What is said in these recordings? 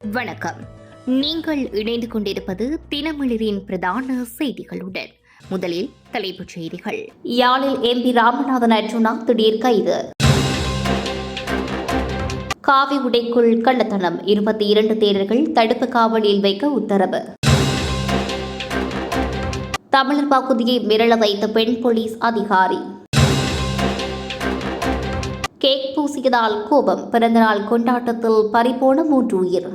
வணக்கம். நீங்கள் இணைந்து கொண்டிருப்பது தினமலரின் பிரதான செய்திகளுடன். முதலில் தலைப்புச் செய்திகள். யாழில் MP ராமநாதன் அர்ஜுனா திடீர் கைது. காவி உடைக்குள் கள்ளத்தனம், 22 தேரர்கள் தடுப்பு காவலில் வைக்க உத்தரவு. தமிழர் பகுதியை மிரள வைத்த பெண் போலீஸ் அதிகாரி. கேக் பூசியதால் கோபம், பிறந்தநாள் கொண்டாட்டத்தில் பறிபோன 3 உயிர்.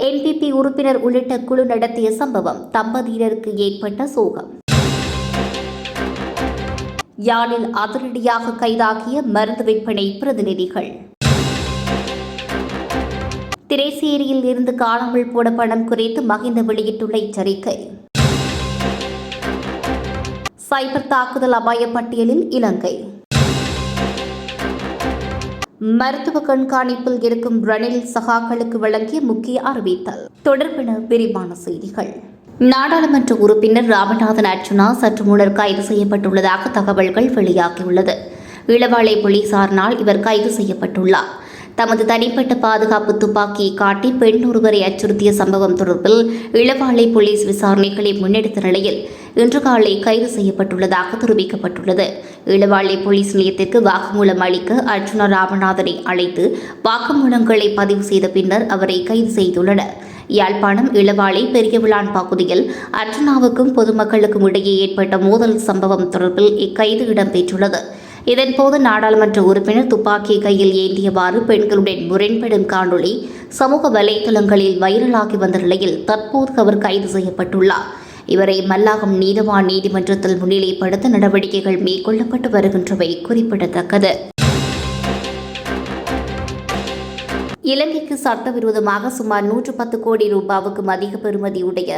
NPP உறுப்பினர் உள்ளிட்ட குழு நடத்திய சம்பவம், தம்பதியினருக்கு ஏற்பட்ட சோகம். யாழில் அதிரடியாக கைதாகிய மருந்து விற்பனை பிரதிநிதிகள். திரைசேரியில் இருந்து காணாமல் போன பணம் குறித்து மகிந்த வெளியிட்டுள்ள எச்சரிக்கை. சைபர் தாக்குதல் அபாய பட்டியலில் இலங்கை. மருத்துவ கண்காணிப்பில் இருக்கும் ரணில் சகாக்களுக்கு வழங்கிய முக்கிய அறிவித்தல் தொடர்பான விரிவான செய்திகள். நாடாளுமன்ற உறுப்பினர் ராமநாதன் அர்ஜுனா சற்று முன்னர் கைது செய்யப்பட்டுள்ளதாக தகவல்கள் வெளியாகியுள்ளது. இளவாலை போலீசாரினால் இவர் கைது செய்யப்பட்டுள்ளார். தமது தனிப்பட்ட பாதுகாப்பு துப்பாக்கியை காட்டி பெண் ஒருவரை அச்சுறுத்திய சம்பவம் தொடர்பில் இளவாலை போலீஸ் விசாரணைகளை முன்னெடுத்த நிலையில் இன்று காலை கைது செய்யப்பட்டுள்ளதாக தெரிவிக்கப்பட்டுள்ளது. இளவாலை போலீஸ் நிலையத்திற்கு வாக்குமூலம் அளிக்க அர்ஜுனா ராமநாதனை அழைத்து வாக்குமூலங்களை பதிவு செய்த பின்னர் அவரை கைது செய்துள்ளனர். யாழ்ப்பாணம் இளவாலை பெரியவிளான் பகுதியில் அர்ஜுனாவுக்கும் பொதுமக்களுக்கும் இடையே ஏற்பட்ட மோதல் சம்பவம் தொடர்பில் இக்கைது இடம்பெற்றுள்ளது. இதன்போது நாடாளுமன்ற உறுப்பினர் துப்பாக்கியை கையில் ஏந்தியவாறு பெண்களுடன் முரண்படும் காணொளி சமூக வலைதளங்களில் வைரலாகி வந்த நிலையில் தற்போது அவர் கைது செய்யப்பட்டுள்ளார். இவரை மல்லாகம் நீதவான் நீதிமன்றத்தில் முன்னிலைப்படுத்த நடவடிக்கைகள் மேற்கொள்ளப்பட்டு வருகின்றவை குறிப்பிடத்தக்கது. இலங்கைக்கு சட்டவிரோதமாக சுமார் 110 கோடி ரூபாவுக்கும் அதிக பெறுமதியுடைய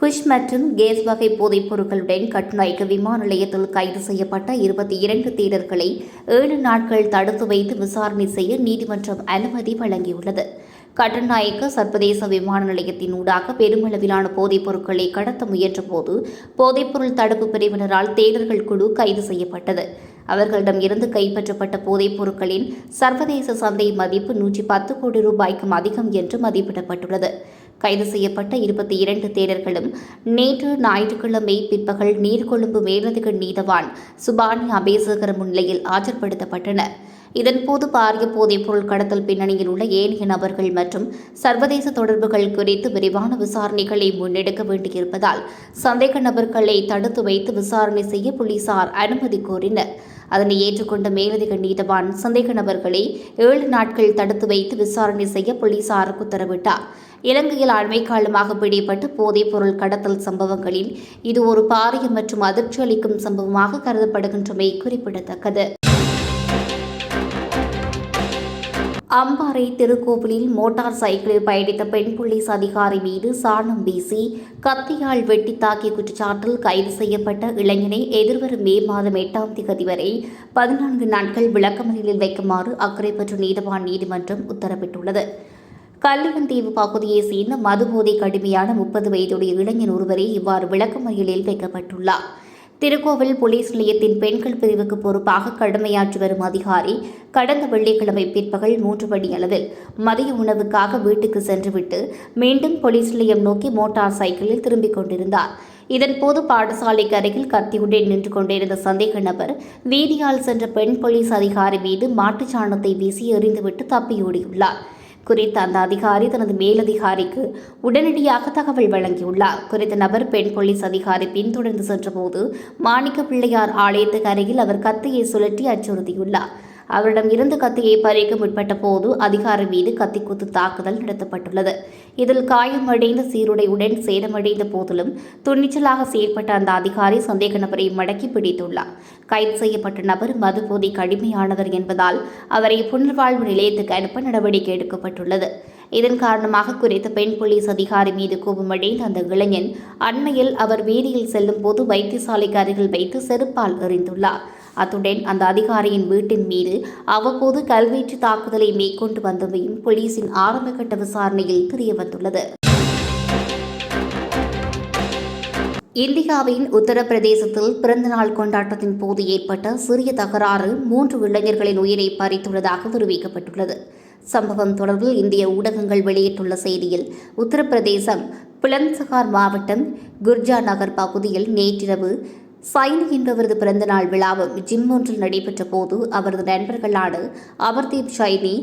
குஷ் மற்றும் கேஸ் வகை போதைப் பொருட்களுடன் கட்டுநாயக்க விமான நிலையத்தில் கைது செய்யப்பட்ட 22 தேரர்களை 7 நாட்கள் தடுத்து வைத்து விசாரணை செய்ய நீதிமன்றம் அனுமதி வழங்கியுள்ளது. கட்டுநாயக்க சர்வதேச விமான நிலையத்தின் ஊடாக பெருமளவிலான போதைப் பொருட்களை கடத்த முயன்றபோது போதைப்பொருள் தடுப்பு பிரிவினரால் தேரர்கள் குழு கைது செய்யப்பட்டது. அவர்களிடம் இருந்து கைப்பற்றப்பட்ட போதைப் பொருட்களின் சர்வதேச சந்தை மதிப்பு 110 கோடி ரூபாய்க்கும் அதிகம் என்று மதிப்பிடப்பட்டுள்ளது. கைது செய்யப்பட்ட 22 தேரர்களும் நேற்று ஞாயிற்றுக்கிழமை பிற்பகல் நீர்கொழும்பு மேலதிக நீதவான் சுபானி அபேசகர முன்னிலையில் ஆஜர்படுத்தப்பட்டனர். இதன்போது பாரிய போதைப்பொருள் கடத்தல் பின்னணியில் உள்ள ஏனைய நபர்கள் மற்றும் சர்வதேச தொடர்புகள் குறித்து விரிவான விசாரணைகளை முன்னெடுக்க வேண்டியிருப்பதால் சந்தேக நபர்களை தடுத்து வைத்து விசாரணை செய்ய போலீசார் அனுமதி கோரினர். அதனை ஏற்றுக்கொண்ட மேலதிக நீதவான் சந்தேக நபர்களை 7 நாட்கள் தடுத்து வைத்து விசாரணை செய்ய போலீசாருக்கு உத்தரவிட்டார். இலங்கையில் அண்மை காலமாக பிடிபட்ட போதைப் பொருள் கடத்தல் சம்பவங்களில் இது ஒரு பாரிய மற்றும் அதிர்ச்சி அளிக்கும் சம்பவமாக கருதப்படுகின்றமை குறிப்பிடத்தக்கது. அம்பாறை திருக்கோவிலில் மோட்டார் சைக்கிளில் பயணித்த பெண் போலீஸ் அதிகாரி மீது சாணம் வீசி கத்தியால் வெட்டி தாக்கிய குற்றச்சாட்டில் கைது செய்யப்பட்ட இளைஞனை எதிர்வரும் மே மாதம் 8ஆம் தேதி வரை 14 நாட்கள் விளக்கமறியலில் வைக்குமாறு அக்கரைப்பற்று நீதவான் நீதிமன்றம் உத்தரவிட்டுள்ளது. கல்லியந்தீவு பகுதியைச் சேர்ந்த மதுபோதை கடுமையான 30 வயதுடைய இளைஞர் ஒருவரே இவ்வாறு விளக்கமறியலில் வைக்கப்பட்டுள்ளார். திருக்கோவில் போலீஸ் நிலையத்தின் பெண்கள் பிரிவுக்கு பொறுப்பாக கடமையாற்றி வரும் அதிகாரி கடந்த வெள்ளிக்கிழமை பிற்பகல் 3 மணி அளவில் மதிய உணவுக்காக வீட்டுக்கு சென்றுவிட்டு மீண்டும் போலீஸ் நிலையம் நோக்கி மோட்டார் சைக்கிளில் திரும்பிக் கொண்டிருந்தார். இதன்போது பாடசாலைக்கு அருகில் கத்தியுடன் நின்று கொண்டிருந்த சந்தேக நபர் வீதியால் சென்ற பெண் போலீஸ் அதிகாரி மீது மாட்டுச்சாணத்தை வீசி எறிந்துவிட்டு தப்பியோடியுள்ளார். குறித்த அந்த அதிகாரி தனது மேலதிகாரிக்கு உடனடியாக தகவல் வழங்கியுள்ளார். குறித்த நபர் பெண் போலீஸ் அதிகாரி பின்தொடர்ந்து சென்றபோது மாணிக்க பிள்ளையார் ஆலயத்துக்கு அருகில் அவர் கத்தியை சுழற்றி அச்சுறுத்தியுள்ளார். அவரிடம் இருந்து கத்தியை பறிக்க முற்பட்ட போது அதிகாரி மீது கத்திக்குத்து தாக்குதல் நடத்தப்பட்டுள்ளது. இதில் காயமடைந்த சீருடையுடன் சேதமடைந்த போதிலும் துணிச்சலாக செயல்பட்ட அந்த அதிகாரி சந்தேக நபரை மடக்கி பிடித்துள்ளார். கைது செய்யப்பட்ட நபர் மதுபோதை கடுமையானவர் என்பதால் அவரை புனர்வாழ்வு நிலையத்துக்கு அனுப்ப நடவடிக்கை எடுக்கப்பட்டுள்ளது. இதன் காரணமாக குறித்த பெண் போலீஸ் அதிகாரி மீது கோபமடைந்த அந்த இளைஞன் அண்மையில் அவர் வீதியில் செல்லும் போது வைத்தியசாலைக்கு அருகில் வைத்து செருப்பால் எறிந்துள்ளார். அத்துடன் அந்த அதிகாரியின் வீட்டின் மீது அவ்வப்போது கல்வீச்சு தாக்குதலை மேற்கொண்டு வந்தவையும் போலீசின் ஆரம்பகட்ட விசாரணையில் தெரியவந்துள்ளது. இந்தியாவின் உத்தரப்பிரதேசத்தில் பிறந்தநாள் கொண்டாட்டத்தின் போது ஏற்பட்ட சிறிய தகராறு 3 இளைஞர்களின் உயிரை பறித்துள்ளதாக தெரிவிக்கப்பட்டுள்ளது. சம்பவம் தொடர்பில் இந்திய ஊடகங்கள் வெளியிட்டுள்ள செய்தியில், உத்தரப்பிரதேசம் புலந்த்சஹார் மாவட்டம் குர்ஜா நகர் பகுதியில் நேற்றிரவு சைனி என்பவரது பிறந்தநாள் விழாவும் ஜிம் ஒன்றில் நடைபெற்ற போது அவரது நண்பர்களான அமர்தீப் ஷைனி,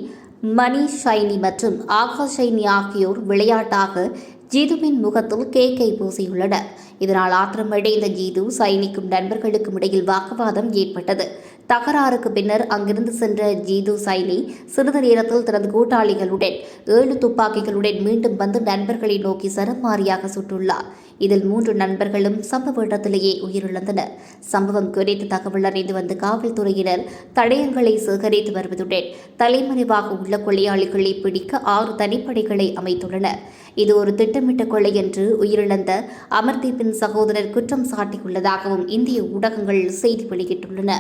மணீஷ் ஷைனி மற்றும் ஆகாஷ் ஷைனி ஆகியோர் விளையாட்டாக ஜீதுவின் முகத்தில் கேக்கை பூசியுள்ளனர். இதனால் ஆத்திரமடைந்த ஜீது சைனிக்கும் நண்பர்களுக்கும் இடையில் வாக்குவாதம் ஏற்பட்டது. தகராறுக்கு பின்னர் அங்கிருந்து சென்ற ஜீது சைனி சிறிது நேரத்தில் தனது கூட்டாளிகளுடன் 7 துப்பாக்கிகளுடன் மீண்டும் வந்து நண்பர்களை நோக்கி சரமாரியாக சுட்டுள்ளார். இதில் 3 நண்பர்களும் சம்பவ இடத்திலேயே உயிரிழந்தனர். சம்பவம் குறித்து தகவல் அறிந்து வந்த காவல்துறையினர் தடயங்களை சேகரித்து வருவதுடன் தலைமறைவாக உள்ள கொலையாளிகளை பிடிக்க 6 தனிப்படைகளை அமைத்துள்ளனர். இது ஒரு திட்டமிட்ட கொலை என்று உயிரிழந்த அமர்தீப்பின் சகோதரர் குற்றம் சாட்டியுள்ளதாகவும் இந்திய ஊடகங்கள் செய்தி வெளியிட்டுள்ளன.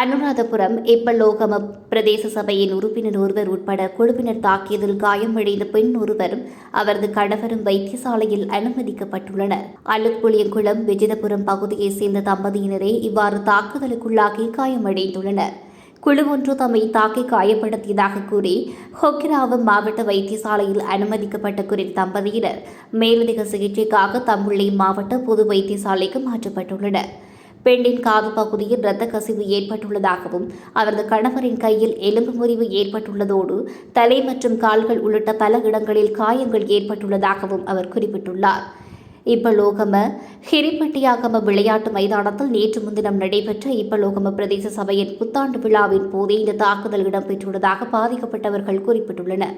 அனுராதபுரம் இப்பலோகம பிரதேச சபையின் உறுப்பினர் ஒருவர் உட்பட குழுவினர் தாக்கியதில் காயமடைந்த பெண் ஒருவரும் அவரது கணவரும் வைத்தியசாலையில் அனுமதிக்கப்பட்டுள்ளனர். அலுப்புளியங்குளம் விஜிதபுரம் பகுதியைச் சேர்ந்த தம்பதியினரே இவ்வாறு தாக்குதலுக்குள்ளாகி காயமடைந்துள்ளனர். குழு ஒன்று தம்மை தாக்கி காயப்படுத்தியதாக கூறி ஹொக்கிராவம் மாவட்ட வைத்தியசாலையில் அனுமதிக்கப்பட்ட குறித்த தம்பதியினர் மேலதிக சிகிச்சைக்காக தம்புள்ளை மாவட்ட பொது வைத்தியசாலைக்கு மாற்றப்பட்டுள்ளனர். பெண்ணின் காது பகுதியில் இரத்த கசிவு ஏற்பட்டுள்ளதாகவும் அவரது கணவரின் கையில் எலும்பு முறிவு ஏற்பட்டுள்ளதோடு தலை மற்றும் கால்கள் உள்ளிட்ட பல இடங்களில் காயங்கள் ஏற்பட்டுள்ளதாகவும் அவர் குறிப்பிட்டுள்ளார். இப்பலோகம ஹிரிப்பட்டியாகம விளையாட்டு மைதானத்தில் நேற்று முன்தினம் நடைபெற்ற இப்பலோகம பிரதேச சபையின் புத்தாண்டு விழாவின் போதே இந்த தாக்குதல் இடம்பெற்றுள்ளதாக பாதிக்கப்பட்டவர்கள் குறிப்பிட்டுள்ளனர்.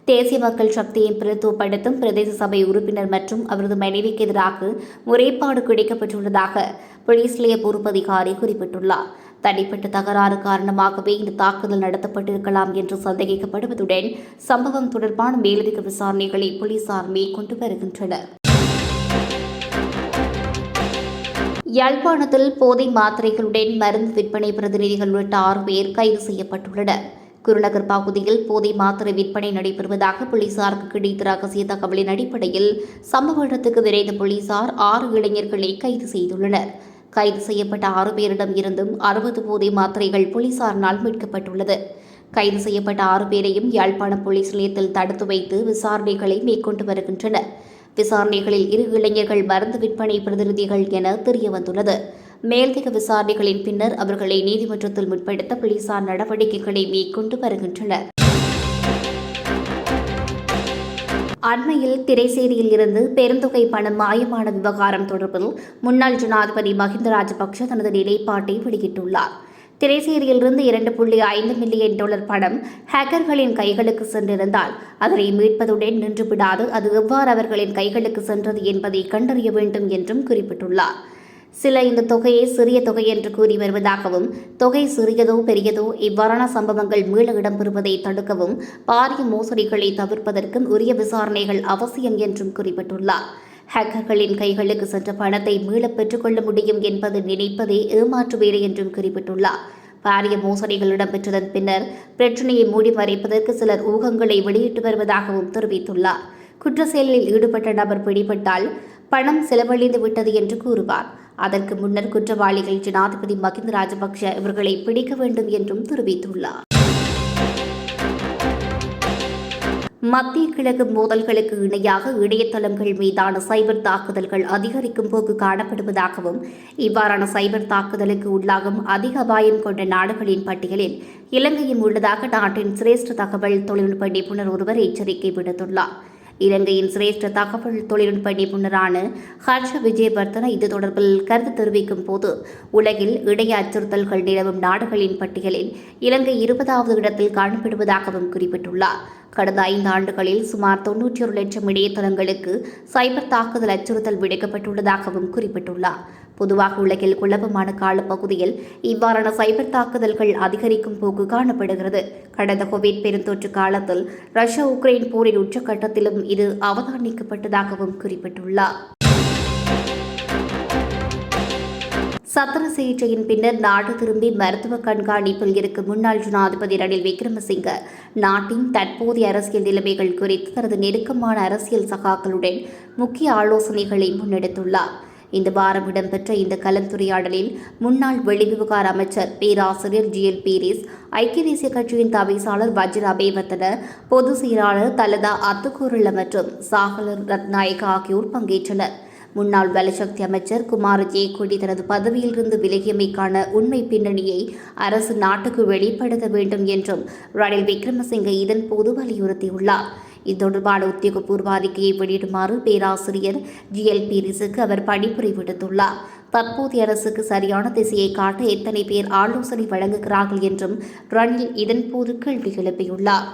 தேசிய மக்கள் சக்தியை பிரதித்துவப்படுத்தும் பிரதேச சபை உறுப்பினர் மற்றும் அவரது மனைவிக்கு எதிராக முறைப்பாடு கிடைக்கப்பட்டுள்ளதாக போலீஸ் நிலைய பொறுப்பதிகாரி குறிப்பிட்டுள்ளார். தனிப்பட்ட தகராறு காரணமாகவே இந்த தாக்குதல் நடத்தப்பட்டிருக்கலாம் என்று சந்தேகிக்கப்படுவதுடன் சம்பவம் தொடர்பான மேலதிக விசாரணைகளை போலீசார் மேற்கொண்டு வருகின்றனர். யாழ்ப்பாணத்தில் போதை மாத்திரைகளுடன் மருந்து விற்பனை பிரதிநிதிகள் உள்ளிட்ட 6 பேர் கைது செய்யப்பட்டுள்ளனர். குருநகர் பகுதியில் போதை மாத்திரை விற்பனை நடைபெறுவதாக போலீசாருக்கு கிடைத்த ரகசிய தகவலின் அடிப்படையில் சம்பவ இடத்துக்கு விரைந்த போலீசார் 6 இளைஞர்களை கைது செய்துள்ளனர். கைது செய்யப்பட்ட 6 பேரிடம் இருந்தும் 60 போதை மாத்திரைகள் போலீசாரினால் மீட்கப்பட்டுள்ளது. கைது செய்யப்பட்ட 6 பேரையும் யாழ்ப்பாணம் போலீஸ் நிலையத்தில் தடுத்து வைத்து விசாரணைகளை மேற்கொண்டு வருகின்றனர். விசாரணைகளில் 2 இளைஞர்கள் மருந்து விற்பனை பிரதிநிதிகள் என தெரியவந்துள்ளது. மேலதிக விசாரணைகளின் பின்னர் அவர்களை நீதிமன்றத்தில் முற்படுத்த போலீசார் நடவடிக்கைகளை மேற்கொண்டு வருகின்றனர். அண்மையில் திரைசேரியில் இருந்து பெருந்தொகை பணம் மாயமான விவகாரம் தொடர்பில் முன்னாள் ஜனாதிபதி மஹிந்த ராஜபக்ஷ தனது நிலைப்பாட்டை வெளியிட்டுள்ளார். திரைசேரியிலிருந்து $2.5 மில்லியன் பணம் ஹேக்கர்களின் கைகளுக்கு சென்றிருந்தால் அதனை மீட்பதுடன் நின்றுவிடாது, அது எவ்வாறு அவர்களின் கைகளுக்கு சென்றது என்பதை கண்டறிய வேண்டும் என்றும் குறிப்பிட்டுள்ளார். சில இந்த தொகையை சிறிய தொகை என்று கூறி வருவதாகவும், தொகை சிறியதோ பெரியதோ இவ்வாறான சம்பவங்கள் மீள இடம்பெறுவதை தடுக்கவும் பாரிய மோசடிகளை தவிர்ப்பதற்கும் உரிய விசாரணைகள் அவசியம் என்றும் குறிப்பிட்டுள்ளார். ஹேக்கர்களின் கைகளுக்கு சென்ற பணத்தை மீளப் பெற்றுக்கொள்ள முடியும் என்பது நினைப்பதே ஏமாற்று வேலை என்றும் குறிப்பிட்டுள்ளார். பாரிய மோசடிகள் இடம்பெற்றதன் பின்னர் பிரச்சினையை மூடி மறைப்பதற்கு சிலர் ஊகங்களை வெளியிட்டு வருவதாகவும் தெரிவித்துள்ளார். குற்ற செயலில் ஈடுபட்ட நபர் பிடிபட்டால் பணம் செலவழிந்து விட்டது என்று கூறுவார். அதற்கு முன்னர் குற்றவாளிகள் ஜனாதிபதி மஹிந்த ராஜபக்ஷ இவர்களை பிடிக்க வேண்டும் என்றும் தெரிவித்துள்ளார். மத்திய கிழக்கு மோதல்களுக்கு இணையாக இணையதளங்கள் மீதான சைபர் தாக்குதல்கள் அதிகரிக்கும் போக்கு காணப்படுவதாகவும், இவ்வாறான சைபர் தாக்குதலுக்கு உள்ளாகும் அதிக அபாயம் கொண்ட நாடுகளின் பட்டியலில் இலங்கையும் உள்ளதாக நாட்டின் சிரேஷ்ட தகவல் தொழில்நுட்ப நிபுணர் ஒருவர் எச்சரிக்கை விடுத்துள்ளார். இலங்கையின் சிரேஷ்ட தகவல் தொழில்நுட்ப நிபுணரான ஹர்ஷ விஜயவர்தன இது தொடர்பில் கருத்து தெரிவிக்கும் போது, உலகில் இணைய அச்சுறுத்தல்கள் நிலவும் நாடுகளின் பட்டியலில் இலங்கை 20வது இடத்தில் காணப்படுவதாகவும் குறிப்பிட்டுள்ளார். கடந்த 5 ஆண்டுகளில் சுமார் 91 லட்சம் இணையதளங்களுக்கு சைபர் தாக்குதல் அச்சுறுத்தல் விடுக்கப்பட்டுள்ளதாகவும் குறிப்பிட்டுள்ளார். பொதுவாக உலகில் குழப்பமான காலப்பகுதியில் இவ்வாறான சைபர் தாக்குதல்கள் அதிகரிக்கும் போக்கு காணப்படுகிறது. கடந்த கோவிட் பெருந்தொற்று காலத்தில் ரஷ்யா உக்ரைன் போரின் உச்சக்கட்டத்திலும் இது அவதானிக்கப்பட்டதாகவும் குறிப்பிட்டுள்ளார். சத்திர சிகிச்சையின் பின்னர் நாடு திரும்பி மருத்துவ கண்காணிப்பில் இருக்கும் முன்னாள் ஜனாதிபதி ரணில் விக்ரமசிங்க நாட்டின் தற்போதைய அரசியல் நிலைமைகள் குறித்து தனது நெருக்கமான அரசியல் சகாக்களுடன் முக்கிய ஆலோசனைகளை முன்னெடுத்துள்ளார். இந்த வாரம் இடம்பெற்ற இந்த கலந்துரையாடலில் முன்னாள் வெளிவிவகார அமைச்சர் பேராசிரியர் ஜிஎல் பீரிஸ், ஐக்கிய தேசிய கட்சியின் தவிசாளர் வஜ்ர அபேவர்தன, பொதுச் செயலாளர் தலதா அத்துக்கூரள மற்றும் சாகல ரத்நாயக்க ஆகியோர் பங்கேற்றனர். முன்னாள் வலசக்தி அமைச்சர் குமார ஜெயக்கொடி தனது பதவியிலிருந்து விலகியமைக்கான உண்மை பின்னணியை அரசு நாட்டுக்கு வெளிப்படுத்த வேண்டும் என்றும் ரணில் விக்ரமசிங்கே இதன்போது வலியுறுத்தியுள்ளார். இது தொடர்பான உத்தியோகபூர்வ அறிக்கையை வெளியிடுமாறு பேராசிரியர் ஜிஎல் பீரிஸுக்கு அவர் பணிப்புரை விடுத்துள்ளார். தற்போதைய அரசுக்கு சரியான திசையை காட்ட எத்தனை பேர் ஆலோசனை வழங்குகிறார்கள் என்றும் ரணில் இதன்போது கேள்வி எழுப்பியுள்ளார்.